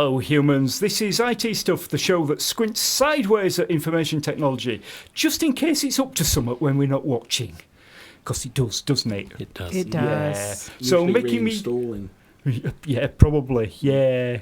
Hello, humans. This is IT Stuff, the show that squints sideways at information technology, just in case it's up to something when we're not watching. Because it does, doesn't it? It does. It does. Yeah. So Usually making me... reinstalling. Yeah, probably. Yeah.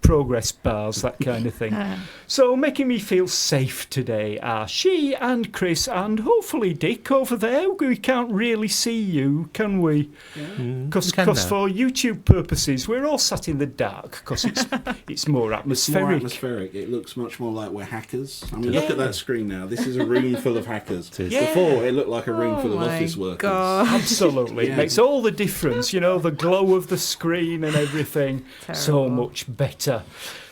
Progress bars, that kind of thing. So making me feel safe today are she and Chris and hopefully Dick over there. We can't really see you, can we? Because for YouTube purposes, we're all sat in the dark because it's more atmospheric. It's more atmospheric. It looks much more like we're hackers. I mean, look at that screen now. This is a room full of hackers. Before, it looked like a room full of office workers. God. Absolutely. It makes all the difference, the glow of the screen and everything. So much better.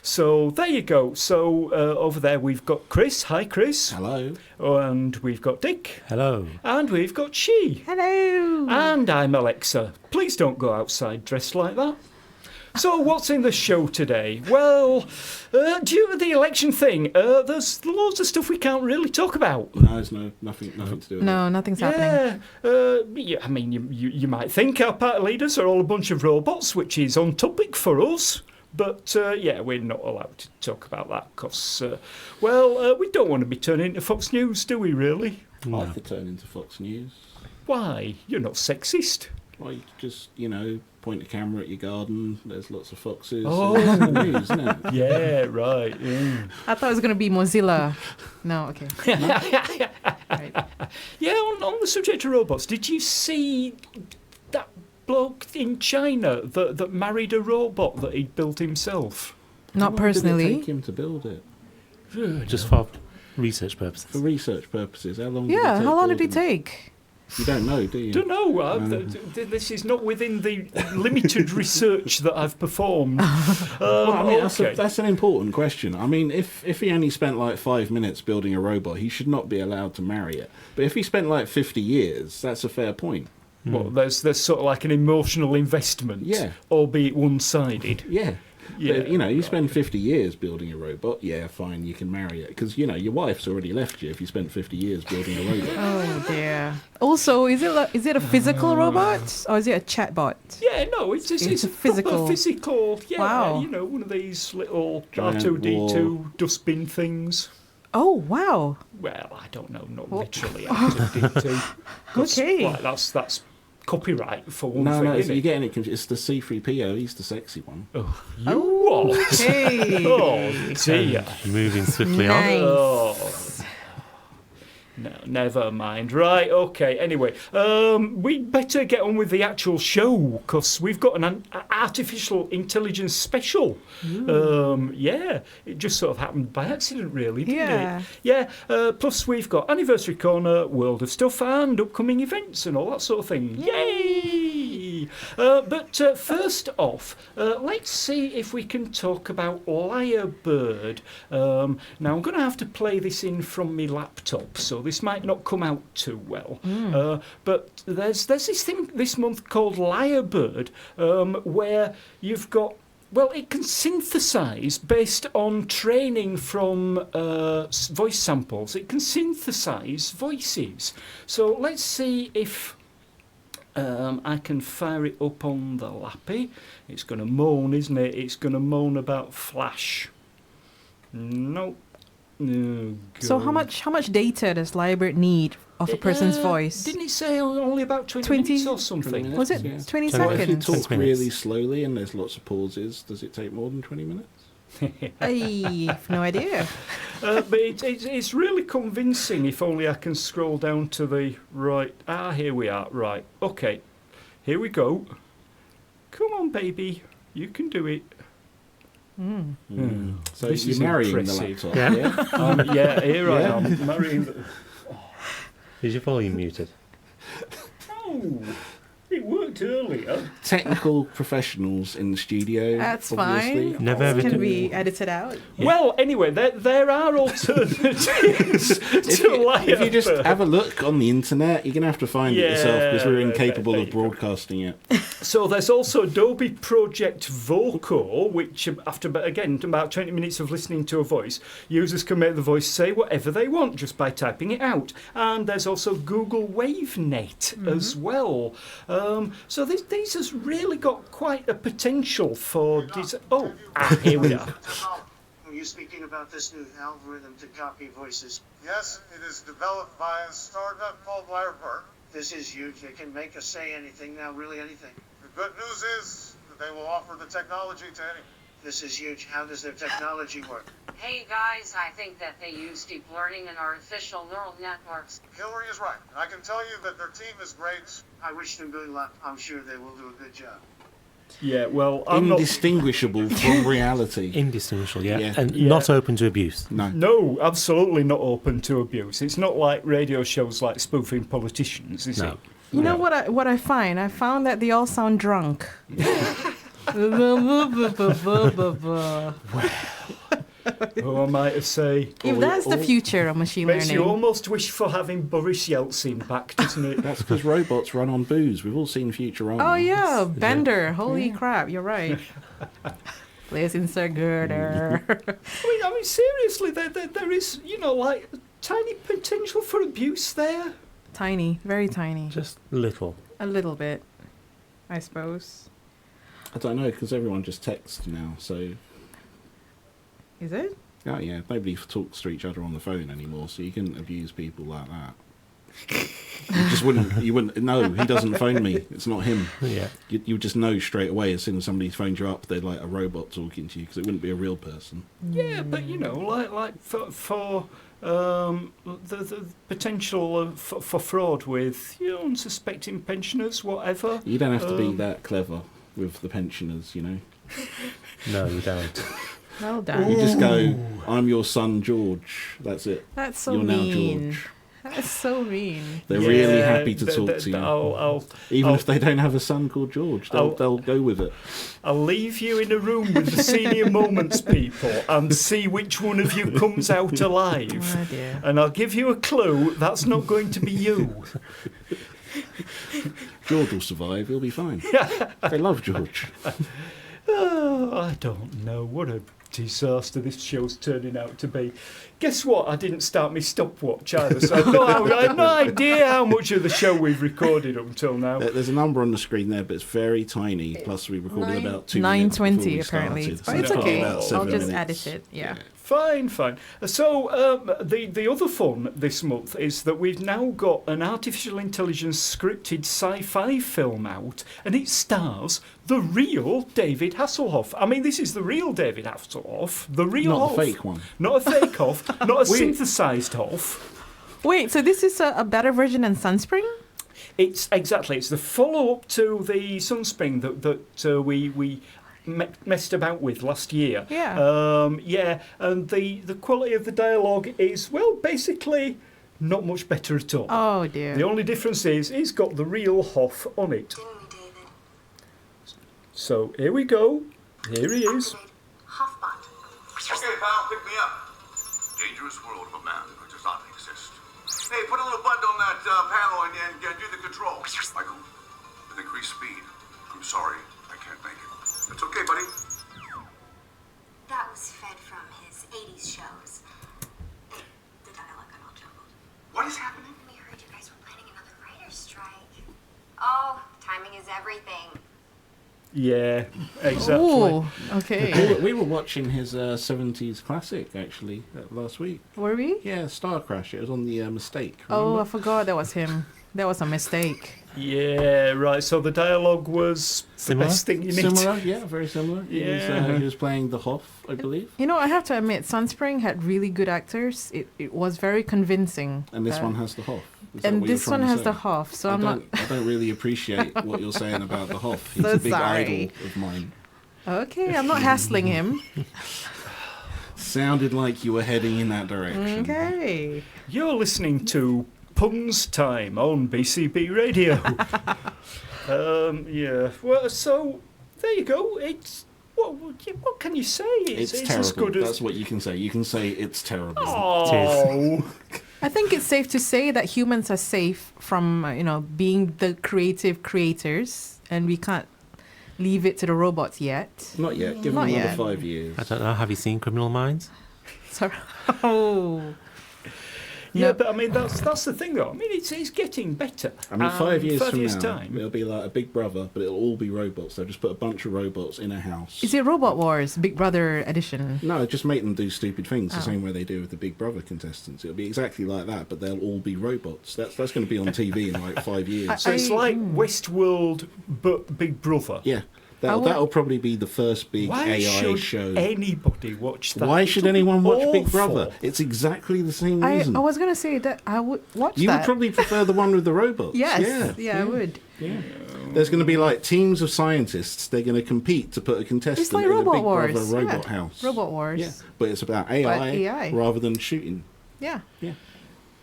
So there you go. So over there we've got Chris. Hi, Chris. Hello. And we've got Dick. Hello. And we've got She. Hello. And I'm Alexa. Please don't go outside dressed like that. So what's in the show today? Well, due to the election thing, there's loads of stuff we can't really talk about. No, there's nothing to do with it. No, nothing's happening. I mean, you might think our party leaders are all a bunch of robots, which is on topic for us. But, we're not allowed to talk about that because, we don't want to be turning into Fox News, do we, really? I could turn into Fox News. Why? You're not sexist. Well, you just, point a camera at your garden. There's lots of foxes. Oh, it's the news, isn't it? Yeah, right. Yeah. I thought it was going to be Mozilla. No, okay. Right. Yeah, on the subject of robots, did you see that bloke in China that married a robot that he'd built himself? Not Why personally. did it take him to build it? Just for research purposes. For research purposes. How long did it take? Yeah, how long did it building? take? You don't know, do you? Don't know. This is not within the limited research that I've performed. Well, I mean, okay. that's an important question. I mean, if he only spent like 5 minutes building a robot, he should not be allowed to marry it. But if he spent like 50 years, that's a fair point. Well, there's sort of like an emotional investment, albeit one-sided. Yeah. Yeah, But, you spend 50 years building a robot, fine, you can marry it. Because, your wife's already left you if you spent 50 years building a robot. Oh, dear. Also, is it a physical robot or is it a chatbot? Yeah, no, it's a physical. Physical, Wow. one of these little Giant R2-D2 dustbin things. Oh, wow. Well, I don't know, not literally R2-D2. Okay. Like, that's copyright for one No, thing, isn't you're it? getting it confused. It's the C-3PO, he's the sexy one. Oh, you what? Hey. Oh, dear. Moving swiftly on. Nice. Oh. No, never mind. Right, okay. Anyway, we'd better get on with the actual show because we've got an artificial intelligence special. It just sort of happened by accident, really, didn't it? Yeah. Plus, we've got Anniversary Corner, World of Stuff, and upcoming events and all that sort of thing. Yay! But first off, let's see if we can talk about Lyrebird. Now, I'm going to have to play this in from my laptop, so this might not come out too well. But there's this thing this month called Lyrebird, where you've got... Well, it can synthesize based on training from voice samples. It can synthesize voices. So let's see if I can fire it up on the lappy. It's going to moan, isn't it? It's going to moan about Flash. Nope. Oh, So how much data does Lyrebird need of a person's voice? Didn't it say only about 20 minutes or something? Was it 20 Well, if you seconds? talk really slowly and there's lots of pauses, does it take more than 20 minutes? I have no idea. But it's really convincing if only I can scroll down to the right. Here we are. Right. Okay. Here we go. Come on, baby. You can do it. So This you're is marrying impressive. the laptop, Yeah, here I am. Marrying the... Is your volume muted? Oh, it worked earlier. Technical professionals in the studio. That's obviously. fine. Never ever Can do. be edited out. Yeah. Well, anyway, there are alternatives If to Lyrebird. you just have a look on the internet, you're going to have to find it yourself because we're incapable there of you go. broadcasting it. So there's also Adobe Project Voco, which after about 20 minutes of listening to a voice, users can make the voice say whatever they want just by typing it out. And there's also Google Wavenet as well. So these has really got quite a potential for... here we are. Are you speaking about this new algorithm to copy voices? Yes, it is developed by a startup called Lyrebird. This is huge. They can make us say anything now, really anything. The good news is that they will offer the technology to anyone. This is huge. How does their technology work? Hey guys, I think that they use deep learning and artificial neural networks. Hillary is right. I can tell you that their team is great. I wish them good luck. I'm sure they will do a good job. Yeah, well, I'm not... Indistinguishable from reality. Indistinguishable, yeah. Yeah. And Yeah. not open to abuse. No. No, absolutely not open to abuse. It's not like radio shows like spoofing politicians, is No. it? You know what I find? I found that they all sound drunk. Who am I to say? If that's the future of machine Makes you learning. almost wish for having Boris Yeltsin back, doesn't it? That's because robots run on booze. We've all seen Futurama. Oh yeah, Bender. Holy crap, you're right. Place insert girder. I mean, seriously, there is, like, tiny potential for abuse there. Tiny, very tiny. Just little. A little bit, I suppose. I don't know, because everyone just texts now, so... Is it? Oh, yeah, nobody talks to each other on the phone anymore, so you couldn't abuse people like that. You wouldn't, no, he doesn't phone me, it's not him. Yeah. You just know straight away as soon as somebody phones you up, they're like a robot talking to you, because it wouldn't be a real person. Yeah, but, like for the potential for fraud with, unsuspecting pensioners, whatever. You don't have to be that clever with the pensioners, No, you don't. Well done. You just go, I'm your son George, that's it. That's so You're mean. now George. That's so mean. They're really happy to talk to you. I'll Even if they don't have a son called George, they'll go with it. I'll leave you in a room with the senior moments people and see which one of you comes out alive. Oh dear. And I'll give you a clue, that's not going to be you. George will survive, he'll be fine. They love George. Oh, I don't know. What a disaster this show's turning out to be. Guess what? I didn't start my stopwatch either, so I had no idea how much of the show we've recorded up until now. There's a number on the screen there, but it's very tiny. Plus, we recorded about 2 minutes before 9:20 we apparently. started, But so it's probably okay. about I'll 7 just minutes. edit it. Yeah. Fine. So the other fun this month is that we've now got an artificial intelligence scripted sci-fi film out, and it stars the real David Hasselhoff. I mean, this is the real David Hasselhoff, the real Not Hoff. the fake one. Not a fake Hoff, not a synthesized Hoff. Wait, so this is a better version than Sunspring? It's the follow-up to the Sunspring that we messed about with last year. Yeah. And the quality of the dialogue is, well, basically not much better at all. Oh dear. The only difference is he's got the real Hoff on it. So here we go. Here he is. Okay, pal, pick me up. Dangerous world of a man who does not exist. Hey, put a little button on that panel and do the control. Michael, with increased speed. I'm sorry, I can't make it. It's okay, buddy. That was fed from his 80s shows. The dialogue got all jumbled. What is happening? We heard you guys were planning another writer's strike. Oh, timing is everything. Yeah, exactly. Oh, okay. We were watching his 70s classic, actually, last week. Were we? Yeah, Star Crash. It was on the Mistake. Oh, remember? I forgot that was him. That was a mistake. Yeah, right. So the dialogue was Similar? the best thing in Similar, it. yeah, very similar. Yeah. He was playing the Hoff, I believe. You know, I have to admit, Sunspring had really good actors. It was very convincing. And this one has the Hoff. Is that And what you're this trying one to has say? the Hoff, so I I'm not... don't really appreciate what you're saying about the Hoff. He's So a big sorry. idol of mine. Okay, I'm not hassling him. Sounded like you were heading in that direction. Okay. You're listening to Puns Time on BCB Radio. Yeah. Well, so there you go. It's what can you say? It's as terrible. good as. That's what you can say. You can say it's terrible. Oh. I think it's safe to say that humans are safe from, being the creative creators, and we can't leave it to the robots yet. Not yet. Give Not them another yet. 5 years. I don't know. Have you seen Criminal Minds? So, oh, Yeah, but I mean that's the thing though. I mean it's getting better. I mean, 5 years from now, time. it'll be like a Big Brother, but it'll all be robots. They'll just put a bunch of robots in a house. Is it Robot Wars Big Brother edition? No, just make them do stupid things the same way they do with the Big Brother contestants. It'll be exactly like that, but they'll all be robots. That's going to be on TV in like 5 years. So it's like Westworld, but Big Brother. Yeah. That'll probably be the first big Why AI should show. anybody watch that? Why should anyone watch Big Awful. Brother? It's exactly the same I reason. was going to say that I would watch You that. would probably prefer the one with the robots. Yes. Yeah, I would. Yeah. There's going to be like teams of scientists. They're going to compete to put a contestant It's like in a Robot Big Wars. Brother robot house. Robot Wars. Yeah, but it's about AI, rather than shooting. Yeah. Yeah.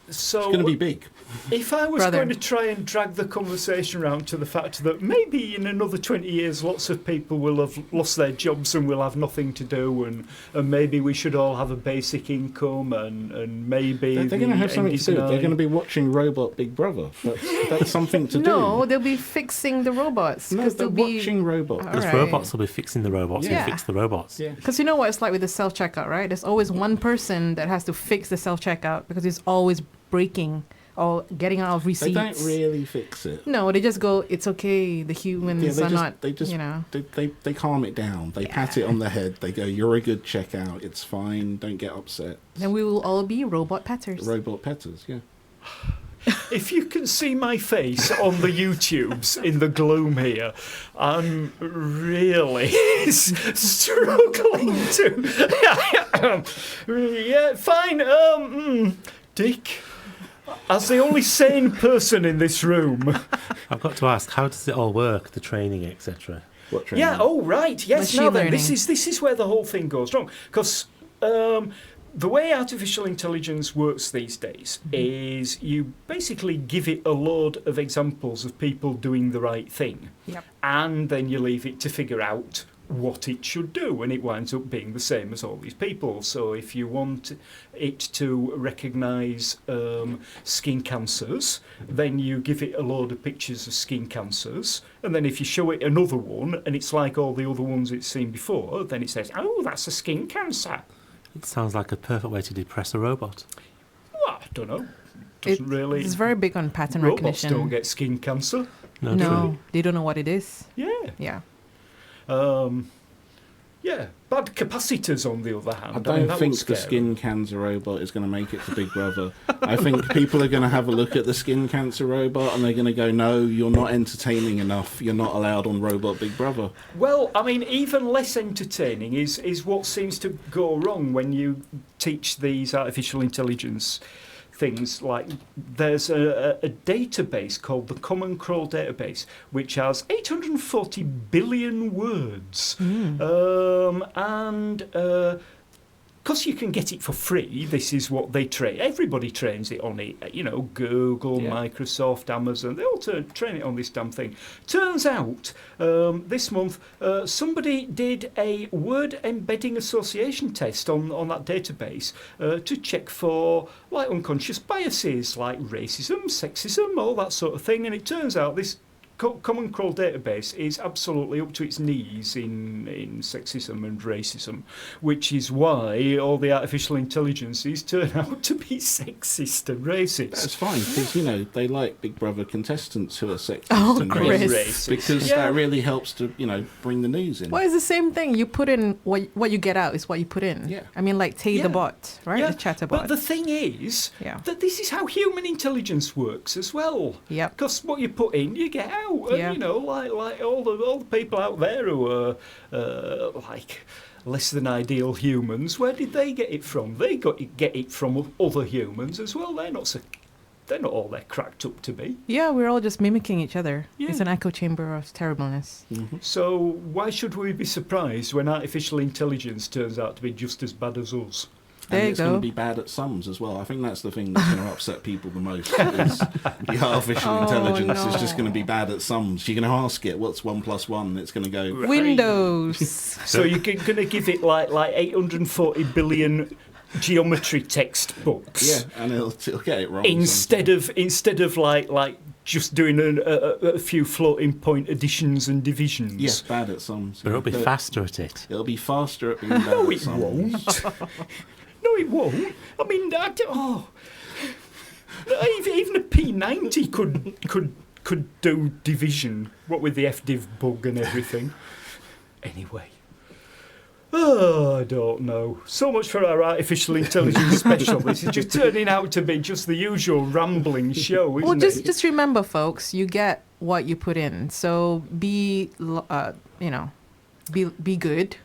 So It's going to be big. if I was Brother. going to try and drag the conversation around to the fact that maybe in another 20 years lots of people will have lost their jobs and will have nothing to do, and maybe we should all have a basic income, and maybe They're going to have something to do. They're going to be watching Robot Big Brother. That's something to do. No, they'll be fixing the robots. No, they're they'll be watching robots. All Because right. robots will be fixing the robots Yeah. who fix the robots. Yeah. Because you know what it's like with the self-checkout, right? There's always one person that has to fix the self-checkout because it's always breaking or getting out of They receipts. don't really fix it. No, they just go, it's okay, the humans are not, they just, you know. they calm it down. They pat it on the head. They go, "You're a good checkout. It's fine. Don't get upset." Then we will all be robot petters. Robot petters, yeah. If you can see my face on the YouTubes in the gloom here, I'm really struggling to. Yeah, fine. Dick, as the only sane person in this room. I've got to ask, how does it all work, the training, etc.? What training? Yeah. Oh, right. Yes. Machine Now then, learning. this is where the whole thing goes wrong, because the way artificial intelligence works these days is you basically give it a load of examples of people doing the right thing, Yep. and then you leave it to figure out what it should do, and it winds up being the same as all these people. So if you want it to recognise skin cancers, then you give it a load of pictures of skin cancers, and then if you show it another one and it's like all the other ones it's seen before, then it says, "Oh, that's a skin cancer." It sounds like a perfect way to depress a robot. Well, I don't know. Doesn't really. It's very big on pattern Robots recognition. don't get skin cancer. No, No, true. they don't know what it is. Yeah. Yeah. Yeah. Bad capacitors, on the other hand. I don't that think would the scare skin cancer robot is going to make it to Big Brother. I think people are going to have a look at the skin cancer robot and they're going to go, "No, you're not entertaining enough. You're not allowed on Robot Big Brother." Well, I mean, even less entertaining is what seems to go wrong when you teach these artificial intelligence things. Like, there's a database called the Common Crawl database, which has 840 billion words. And because you can get it for free, this is what they train. Everybody trains it on it. You know, Google, Yeah. Microsoft, Amazon, they all train it on this damn thing. Turns out, this month, somebody did a word embedding association test on that database to check for like unconscious biases like racism, sexism, all that sort of thing. And it turns out this Common Crawl database is absolutely up to its knees in sexism and racism, which is why all the artificial intelligences turn out to be sexist and racist. That's fine, because, you know, they like Big Brother contestants who are sexist Oh, and Chris. racist, because Yeah. that really helps to, you know, bring the news in. Well, it's the same thing. You put in what you get out is what you put in. Yeah. I mean, like Tay Yeah. the bot, right? Yeah, The chatterbot. But the thing is Yeah. that this is how human intelligence works as well. Yep. Because what you put in, you get out. And, Yeah. you know, like all the people out there who are like less than ideal humans, where did they get it from? They get it from other humans as well. They're not all they're cracked up to be. Yeah, we're all just mimicking each other. Yeah. It's an echo chamber of terribleness. So why should we be surprised when artificial intelligence turns out to be just as bad as us? There And you it's going go. to be bad at sums as well. I think that's the thing that's going to upset people the most. Is the artificial Oh, intelligence is no. just going to be bad at sums. You're going to ask it, "What's 1 + 1?" And it's going to go, Windows. So you're going to give it like 840 billion geometry textbooks. yeah, and it'll get it wrong. Instead of like just doing a few floating point additions and divisions. Yes, bad at sums. But it'll be faster at it. It'll be faster at being bad No, at it sums. won't. No, it won't. I mean, Even a P90 could do division, what with the FDiv bug and everything. Anyway. Oh, I don't know. So much for our artificial intelligence special. This is just turning out to be just the usual rambling show, isn't it? Just remember, folks, you get what you put in. So be good.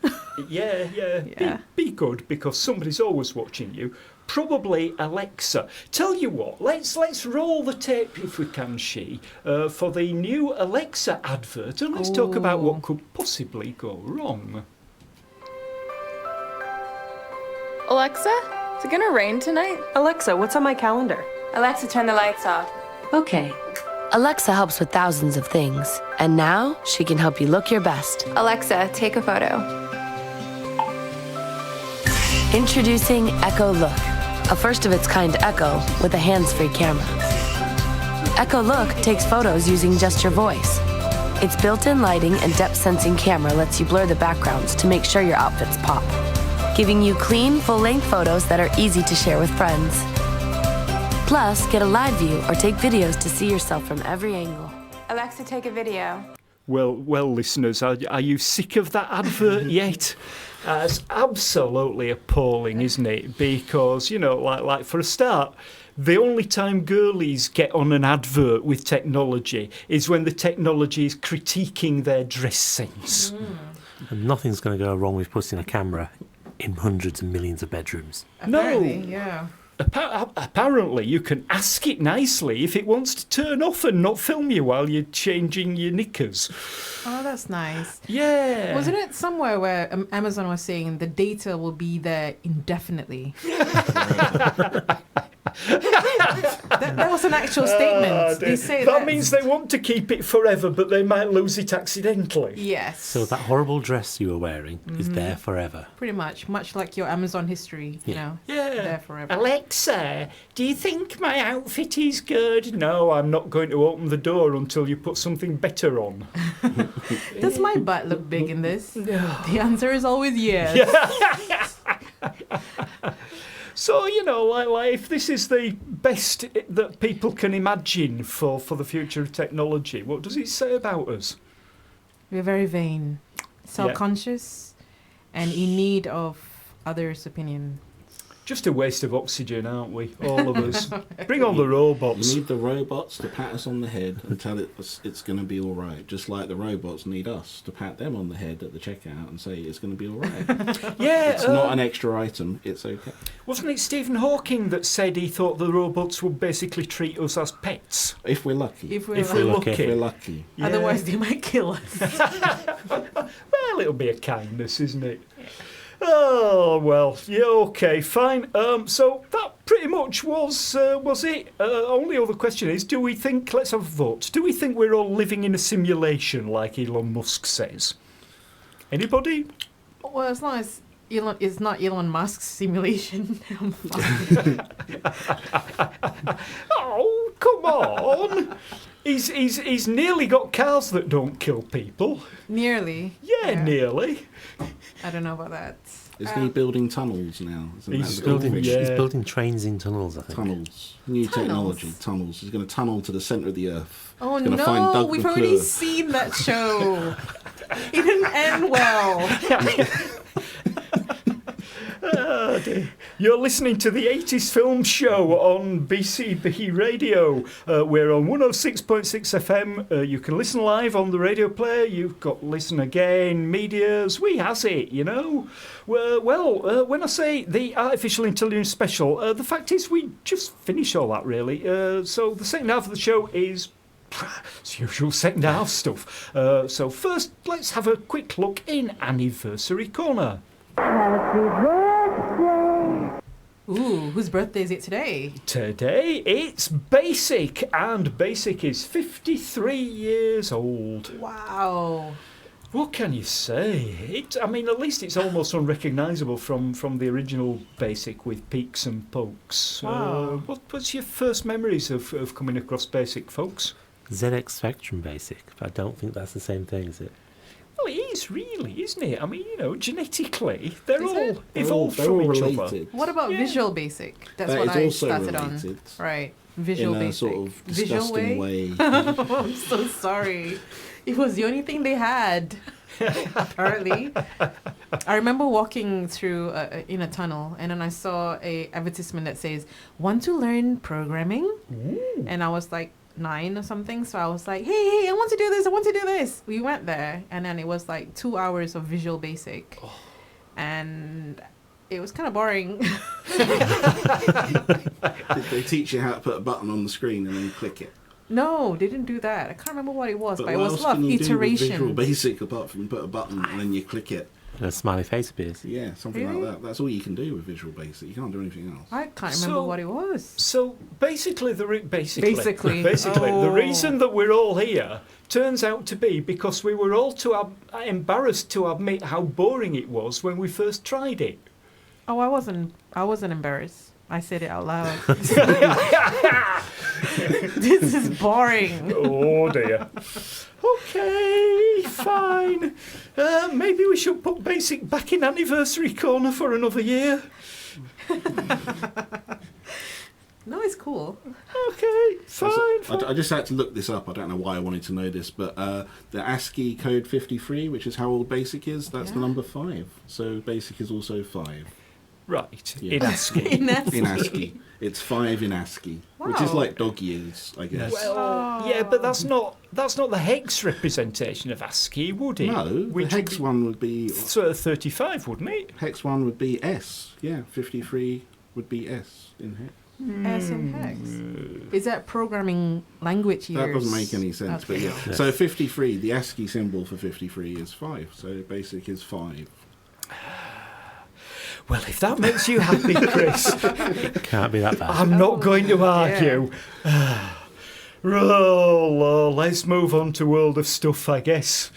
Yeah. Be good, because somebody's always watching you. Probably Alexa. Tell you what, let's roll the tape if we can, for the new Alexa advert, and let's talk about what could possibly go wrong. Alexa, is it gonna rain tonight? Alexa, what's on my calendar? Alexa, turn the lights off. Okay. Alexa helps with thousands of things, and now she can help you look your best. Alexa, take a photo. Introducing Echo Look, a first-of-its-kind Echo with a hands-free camera. Echo Look takes photos using just your voice. Its built-in lighting and depth-sensing camera lets you blur the backgrounds to make sure your outfits pop, giving you clean, full-length photos that are easy to share with friends. Plus, get a live view or take videos to see yourself from every angle. Alexa, take a video. Well, listeners, are you sick of that advert yet? It's absolutely appalling, isn't it? Because, like for a start, the only time girlies get on an advert with technology is when the technology is critiquing their dress sense. And nothing's going to go wrong with putting a camera in hundreds and millions of bedrooms. Apparently, yeah. Apparently, you can ask it nicely if it wants to turn off and not film you while you're changing your knickers. Oh, that's nice. Yeah. Wasn't it somewhere where Amazon was saying the data will be there indefinitely? That was an actual statement. They say that means they want to keep it forever, but they might lose it accidentally. Yes. So that horrible dress you were wearing is there forever. Pretty much like your Amazon history, Yeah. there forever. Alexa, do you think my outfit is good? No, I'm not going to open the door until you put something better on. Does my butt look big in this? The answer is always yes. So, like if this is the best that people can imagine for the future of technology, what does it say about us? We're very vain, self-conscious, and in need of others' opinion. Just a waste of oxygen, aren't we? All of us. Bring on the robots. You need the robots to pat us on the head and tell it it's going to be all right. Just like the robots need us to pat them on the head at the checkout and say it's going to be all right. Yeah. It's not an extra item. It's okay. Wasn't it Stephen Hawking that said he thought the robots would basically treat us as pets? If we're lucky. If we're lucky. If we're lucky. Yeah. Otherwise, they might kill us. Well, it'll be a kindness, isn't it? Yeah. Oh, well, yeah, okay, fine. So that pretty much was it. Only other question is, let's have a vote, do we think we're all living in a simulation like Elon Musk says? Anybody? Well, as long as it's not Elon Musk's simulation, I'm fine. Oh, come on. He's nearly got cars that don't kill people. Nearly. Yeah, nearly. I don't know about that. Isn't he building tunnels now? He's building trains in tunnels, I think. Tunnels. New technology. Tunnels. He's going to tunnel to the centre of the Earth. Oh, He's going to find Doug we've McClure. already seen that show. It didn't end well. Oh, dear. You're listening to the 80s Film Show on BCB Radio. We're on 106.6 FM. You can listen live on the radio player. You've got Listen Again, Medias. We has it, Well, when I say the Artificial Intelligence Special, the fact is we just finished all that, really. So the second half of the show is as usual second half stuff. So first, let's have a quick look in Anniversary Corner. Happy birthday! Ooh, whose birthday is it today? Today it's Basic, and Basic is 53 years old. Wow. What can you say? At least it's almost unrecognisable from the original Basic with peaks and pokes. Wow. What's your first memories of coming across Basic, folks? ZX Spectrum Basic, but I don't think that's the same thing, is it? Well, it is really, isn't it? Genetically, they're all evolved they're from all each related. other. What about Visual Basic? That's That what is I also started related. on. Right. Visual in a Basic. sort of Visual disgusting way. I'm so sorry. It was the only thing they had, apparently. I remember walking through in a tunnel, and then I saw a advertisement that says, "Want to learn programming?" Ooh. And I was like 9 or something, so I was like, hey, I want to do this. We went there, and then it was like 2 hours of Visual Basic. Oh. And it was kind of boring. Did they teach you how to put a button on the screen and then click it? No, they didn't do that. I can't remember what it was, but it what was else a lot can of you do with iteration. Visual Basic apart from put a button and then you click it? A smiley face appears. Yeah, something Really? like that. That's all you can do with Visual Basic. You can't do anything else. I can't remember what it was. So basically, the Basically. the reason that we're all here turns out to be because we were all too embarrassed to admit how boring it was when we first tried it. Oh, I wasn't embarrassed. I said it out loud. This is boring. Oh dear. Okay, fine. Maybe we should put Basic back in anniversary corner for another year. No, it's cool. Okay, fine. I just had to look this up. I don't know why I wanted to know this, but the ASCII code 53, which is how old Basic is, that's the number 5. So Basic is also 5. Right, Yeah. in ASCII. In ASCII. In ASCII. It's 5 in ASCII, which is Wow. like dog years, I guess. Well, yeah, but that's not the hex representation of ASCII, would it? No, the Which hex one would be... sort of 35, wouldn't it? Hex 1 would be S. Yeah, 53 would be S in hex. S in hex. Is that programming language years? That doesn't make any sense, but yeah. Yes. So 53, the ASCII symbol for 53 is 5. So Basic is 5. Well, if that makes you happy, Chris, Can't be that bad. I'm not going to argue. Let's move on to World of Stuff, I guess.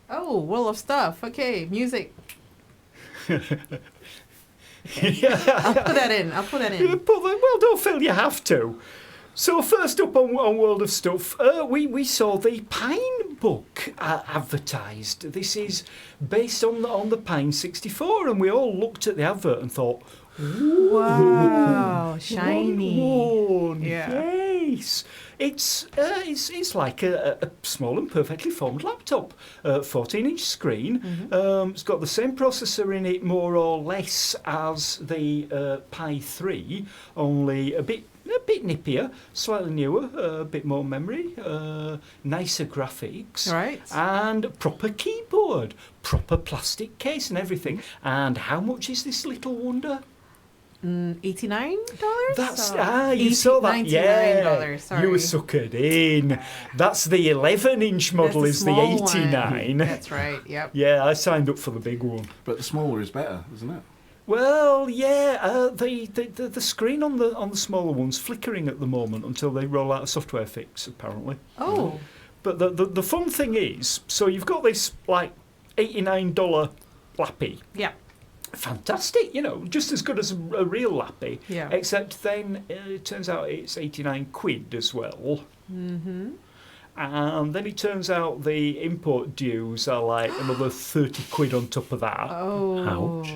Oh, World of Stuff. Okay, music. I'll put that in. Well, don't feel you have to. So first up on World of Stuff, we saw the Pinebook advertised. This is based on the Pine 64, and we all looked at the advert and thought, Wow, shiny. One. Yeah. Yes. It's like a small and perfectly formed laptop, 14-inch screen. Mm-hmm. It's got the same processor in it, more or less, as the Pi 3, only a bit nippier, slightly newer, a bit more memory, nicer graphics, Right. and proper keyboard, proper plastic case and everything. And how much is this little wonder? $89? That's you saw that, $99, yeah. sorry. You were suckered in. That's the 11-inch model, That's is the the small 89. one. That's right, yep. Yeah, I signed up for the big one. But the smaller is better, isn't it? Well, yeah, the screen on the smaller one's flickering at the moment until they roll out a software fix, apparently. Oh. But the fun thing is, so you've got this like $89 lappy. Yeah. Fantastic, just as good as a real lappy. Yeah. Except then it turns out it's 89 quid as well. Mm-hmm. And then it turns out the import dues are like another 30 quid on top of that. Oh. Ouch.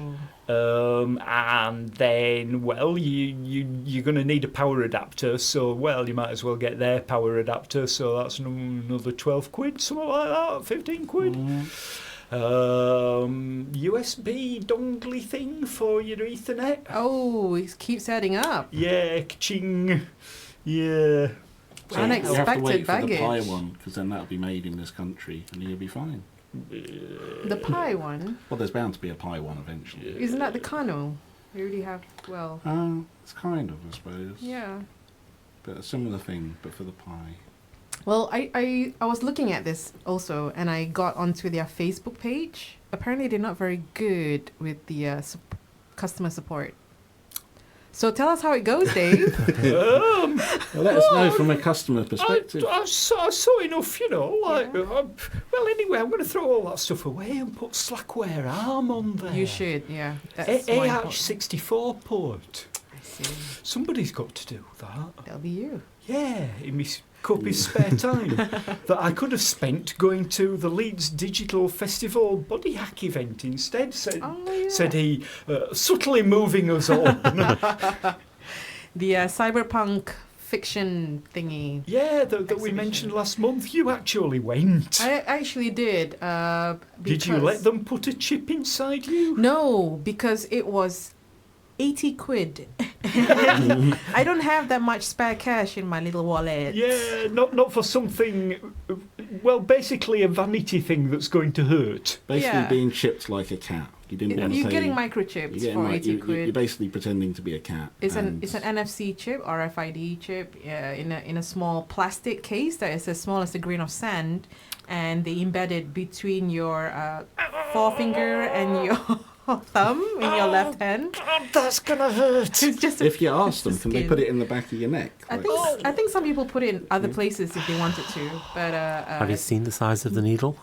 And then, well, you're going to need a power adapter, so, well, you might as well get their power adapter, so that's another 12 quid, something like that, 15 quid. USB dongly thing for your Ethernet. Oh, it keeps adding up. Yeah, ka-ching. Yeah. So you have to Unexpected wait for baggage. the Pi one, because then that'll be made in this country, and you'll be fine. The Pi one? Well, there's bound to be a Pi one eventually. Isn't that the Kano? We already have, well... It's kind of, I suppose. Yeah. But a similar thing, but for the Pi. Well, I was looking at this also, and I got onto their Facebook page. Apparently, they're not very good with the customer support. So tell us how it goes, Dave. Well, let us know from a customer perspective. I saw enough, well, anyway, I'm going to throw all that stuff away and put Slackware ARM on there. You should, yeah. That's more important. AH64 port. I see. Somebody's got to do that. That'll be you. Yeah, in my copious spare time that I could have spent going to the Leeds Digital Festival body hack event instead, said he, subtly moving us on. The Cyberpunk fiction thingy. Yeah, that we mentioned last month. You actually went. I actually did. Did you let them put a chip inside you? No, because it was 80 quid. I don't have that much spare cash in my little wallet. Yeah, not for something, well, basically a vanity thing that's going to hurt. Basically being chipped like a cat. You didn't want to You're pay, getting microchipped for 80 quid. You're basically pretending to be a cat. It's an NFC chip, RFID chip, in a small plastic case that is as small as a grain of sand, and they embed it between your forefinger and your thumb in your left hand. God, that's gonna hurt. It's just if you ask them, can they put it in the back of your neck? I think some people put it in other places if they wanted to, but have you seen the size of the needle?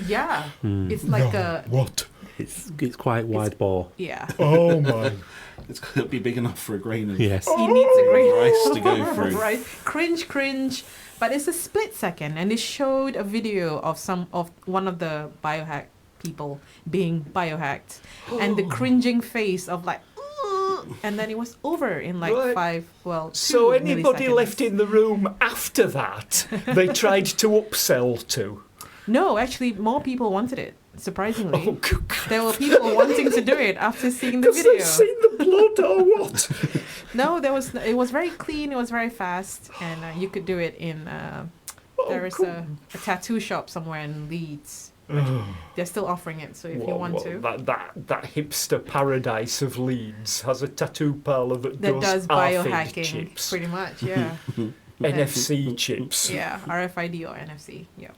Yeah, it's like what? It's quite wide bore. Yeah. Oh my! It's got to be big enough for a grain of. Yes. He needs a grain rice to go through. Right. Cringe. But it's a split second, and it showed a video of one of the biohack people being biohacked, and the cringing face of like, and then it was over in like 2 So anybody milliseconds. left in the room after that, they tried to upsell to? No, actually, more people wanted it. Surprisingly, Oh, God. there were people wanting to do it after seeing the Because video. they've seen the blood or what? No, it was very clean. It was very fast, and you could do it in. There is a tattoo shop somewhere in Leeds. They're still offering it, so if you want to. That hipster paradise of Leeds has a tattoo parlour that does RFID biohacking, chips. pretty much, yeah. NFC chips. Yeah, RFID or NFC. Yeah.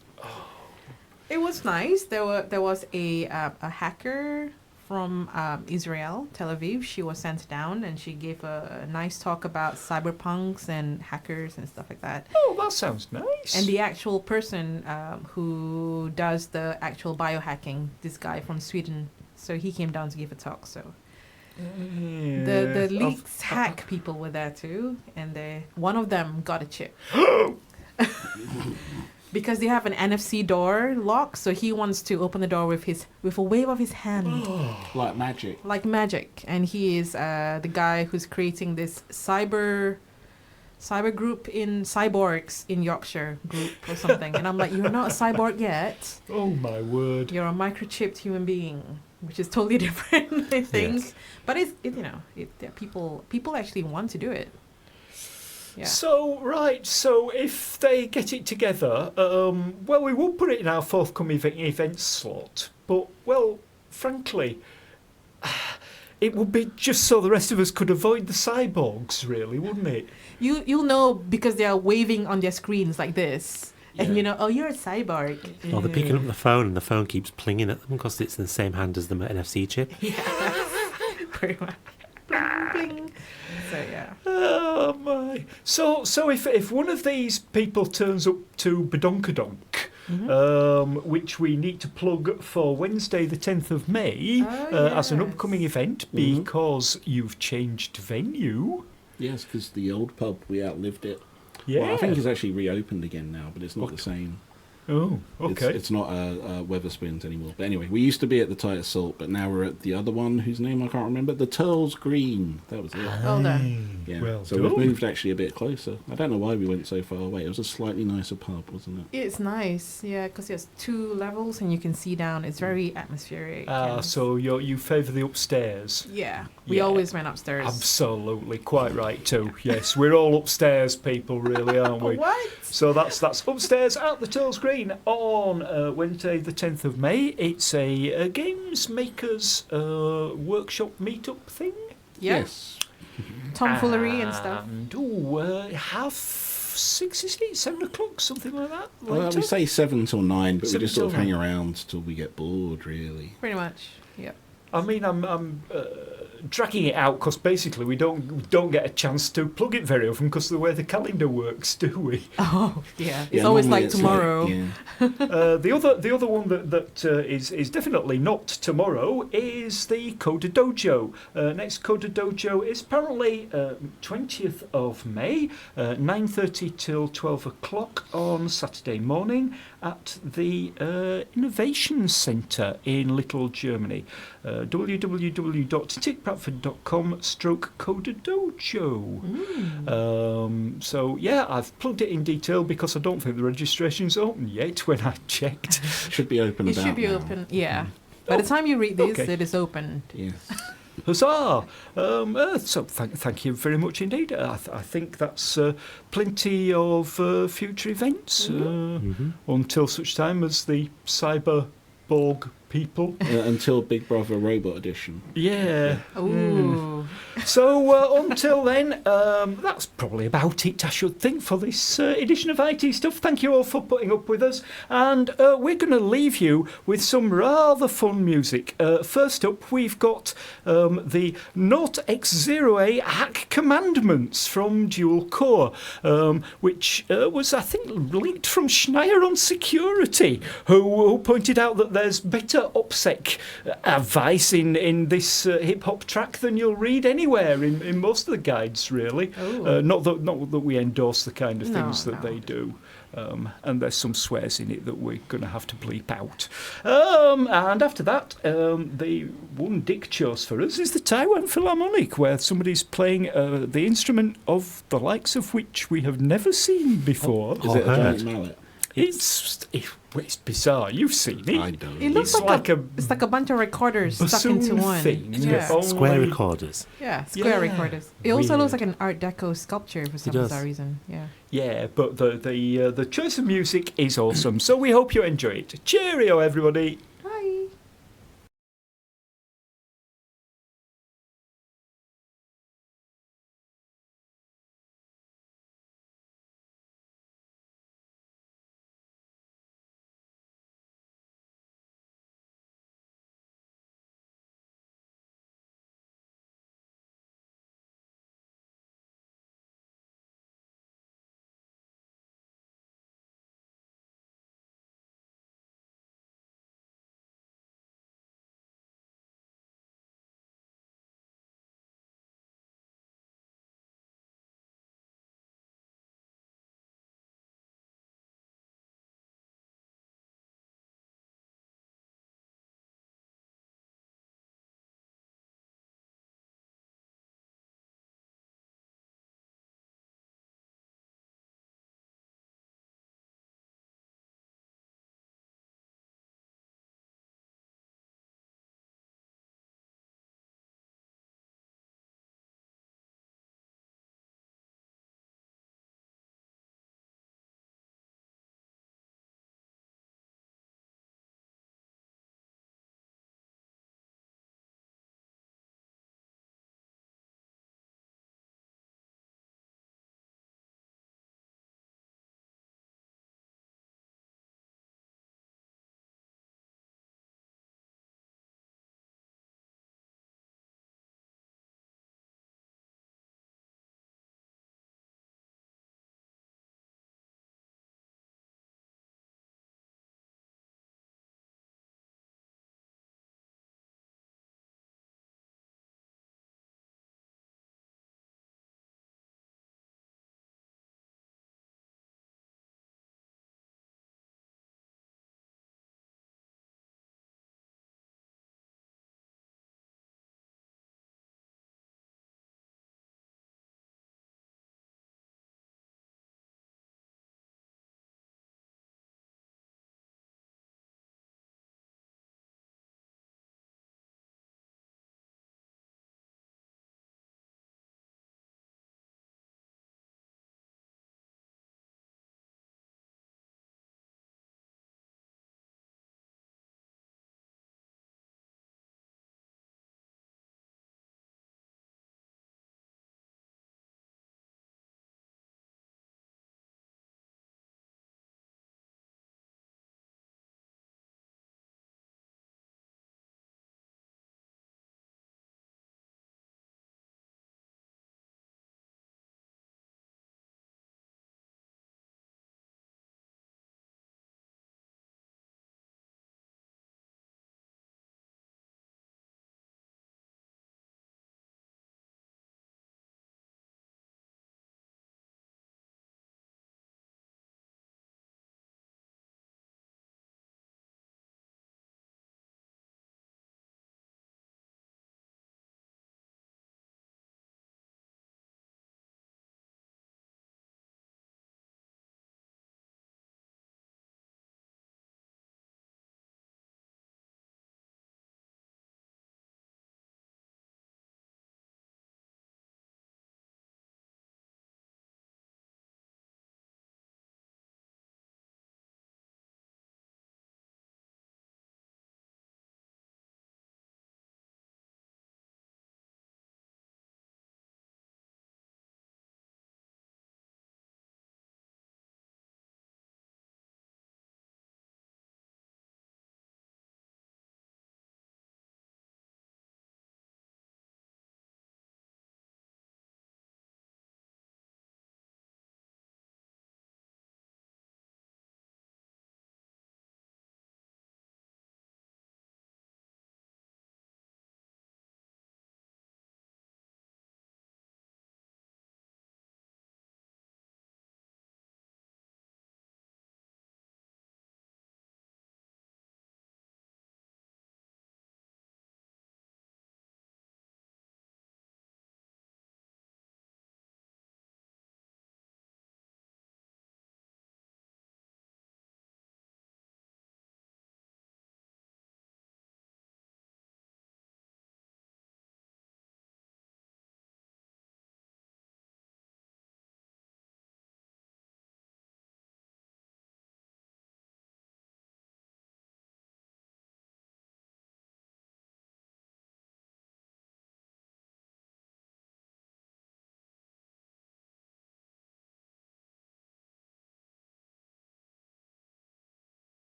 It was nice. There was a hacker from Israel, Tel Aviv. She was sent down, and she gave a nice talk about cyberpunks and hackers and stuff like that. Oh, that sounds nice. And the actual person who does the actual biohacking, this guy from Sweden, so he came down to give a talk. So the Leeds hack people were there too, and one of them got a chip. Because they have an NFC door lock, so he wants to open the door with a wave of his hand. Like magic. Like magic. And he is the guy who's creating this cyber group in cyborgs in Yorkshire group or something. And I'm like, you're not a cyborg yet. Oh my word. You're a microchipped human being, which is totally different, I think. Yes. But people actually want to do it. Yeah. So if they get it together, we will put it in our forthcoming event slot. But, well, frankly, it would be just so the rest of us could avoid the cyborgs, really, wouldn't it? You'll know because they are waving on their screens like this. Yeah. And you know, oh, you're a cyborg. Or they're picking up the phone and the phone keeps plinging at them because it's in the same hand as the NFC chip. Yeah, pretty much. Bling, bling. So yeah. Oh my! So if one of these people turns up to Badonkadonk, which we need to plug for Wednesday the 10th of May as an upcoming event because you've changed venue. Yes, because the old pub, we outlived it. Yeah. Well, I think it's actually reopened again now, but it's not the same. Oh, okay. It's not Wetherspoons anymore. But anyway, we used to be at the Tight Salt, but now we're at the other one whose name I can't remember. The Turls Green. That was it. Oh, done. Yeah. Well so done. we've moved actually a bit closer. I don't know why we went so far away. It was a slightly nicer pub, wasn't it? It's nice, yeah, because there's 2 levels and you can see down. It's very atmospheric. So you favour the upstairs? Yeah, we always went upstairs. Absolutely, quite right too. Yes, we're all upstairs people, really, aren't we? What? So that's upstairs at the Turls Green on Wednesday the 10th of May. It's a games makers workshop meetup thing. Yeah. Yes. Tomfoolery and stuff. And half 6, is it? 7 o'clock, something like that? Well, we say 7 till 9, but we 7 just sort of till hang 9. around till we get bored, really. Pretty much, yeah. I mean, I'm dragging it out because basically we don't get a chance to plug it very often because of the way the calendar works, do we? Oh, yeah. It's always like tomorrow. The other one that is definitely not tomorrow is the Coder Dojo. Next Coder Dojo is apparently 20th of May, 9:30 till 12 o'clock on Saturday morning at the Innovation Centre in Little Germany. www.tickbradford.com/Coder-Dojo. So, yeah, I've plugged it in detail because I don't think the registration's open yet when I checked. Should be open It about should be now. open, yeah. By the time you read this, okay. it is open. Yes. Huzzah! So thank you very much indeed. I think that's plenty of future events until such time as the Cyberborg people. Until Big Brother Robot Edition. Yeah. Ooh. So until then, that's probably about it, I should think, for this edition of IT Stuff. Thank you all for putting up with us. And we're going to leave you with some rather fun music. First up, we've got the Not X0A Hack Commandments from Dual Core, which was, I think, linked from Schneier on Security, who pointed out that there's better OPSEC advice in this hip-hop track than you'll read anywhere in most of the guides, really. Not that we endorse the kind of things that they do. And there's some swears in it that we're going to have to bleep out. And after that, the one Dick chose for us is the Taiwan Philharmonic, where somebody's playing the instrument of the likes of which we have never seen before. Is it a giant mallet? It's bizarre. You've seen it. I don't. It looks like a bunch of recorders stuck into one. Thing. Yeah. Square recorders. Yeah, square recorders. It also looks like an Art Deco sculpture for some bizarre reason. Yeah. Yeah, but the choice of music is awesome. So we hope you enjoy it. Cheerio, everybody.